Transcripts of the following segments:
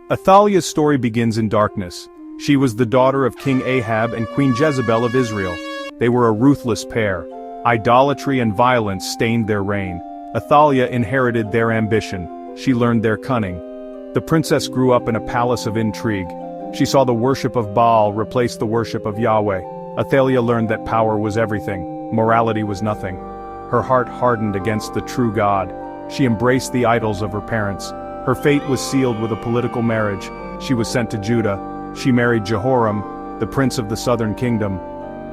Athaliah's story begins in darkness. She was the daughter of King Ahab and Queen Jezebel of Israel. They were a ruthless pair. Idolatry and violence stained their reign. Athallah inherited their ambition. She learned their cunning. The princess grew up in a palace of intrigue. She saw the worship of Baal replace the worship of Yahweh. Athallah learned that power was everything, morality was nothing. Her heart hardened against the true God. She embraced the idols of her parents. Her fate was sealed with a political marriage. She was sent to Judah. She married Jehoram, the prince of the southern kingdom.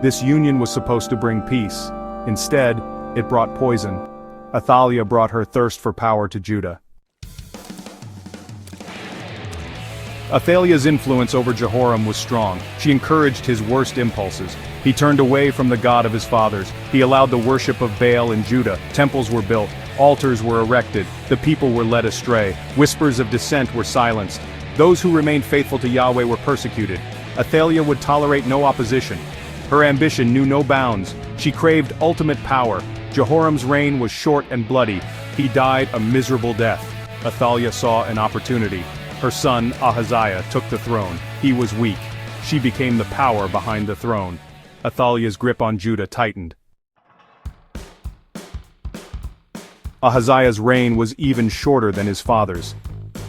This union was supposed to bring peace. Instead, it brought poison. Athallah brought her thirst for power to Judah. Athaliah's influence over Jehoram was strong. She encouraged his worst impulses. He turned away from the God of his fathers. He allowed the worship of Baal in Judah. Temples were built. Altars were erected. The people were led astray. Whispers of dissent were silenced. Those who remained faithful to Yahweh were persecuted. Athallah would tolerate no opposition. Her ambition knew no bounds. She craved ultimate power. Jehoram's reign was short and bloody. He died a miserable death. Athallah saw an opportunity. Her son, Ahaziah, took the throne. He was weak. She became the power behind the throne. Athaliah's grip on Judah tightened. Ahaziah's reign was even shorter than his father's.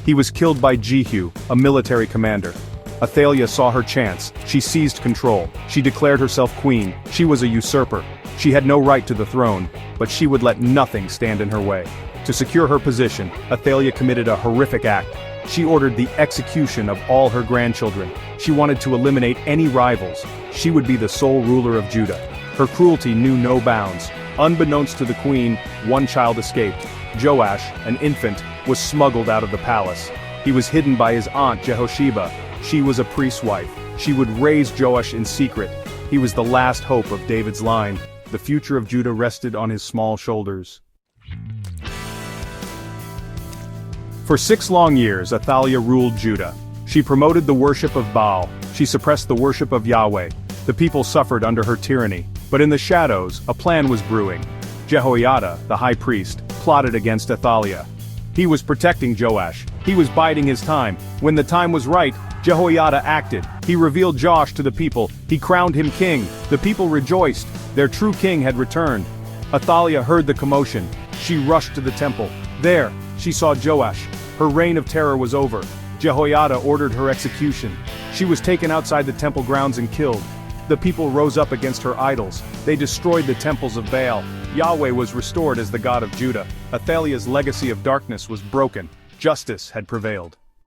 He was killed by Jehu, a military commander. Athallah saw her chance. She seized control. She declared herself queen. She was a usurper. She had no right to the throne, but she would let nothing stand in her way. To secure her position, Athallah committed a horrific act. She ordered the execution of all her grandchildren. She wanted to eliminate any rivals. She would be the sole ruler of Judah. Her cruelty knew no bounds. Unbeknownst to the queen, one child escaped. Joash, an infant, was smuggled out of the palace. He was hidden by his aunt Jehosheba. She was a priest's wife. She would raise Joash in secret. He was the last hope of David's line. The future of Judah rested on his small shoulders. For 6 long years, Athallah ruled Judah. She promoted the worship of Baal. She suppressed the worship of Yahweh. The people suffered under her tyranny. But in the shadows, a plan was brewing. Jehoiada, the high priest, plotted against Athallah. He was protecting Joash. He was biding his time. When the time was right, Jehoiada acted. He revealed Joash to the people. He crowned him king. The people rejoiced. Their true king had returned. Athallah heard the commotion. She rushed to the temple. There, she saw Joash. Her reign of terror was over. Jehoiada ordered her execution. She was taken outside the temple grounds and killed. The people rose up against her idols. They destroyed the temples of Baal. Yahweh was restored as the God of Judah. Athaliah's legacy of darkness was broken. Justice had prevailed.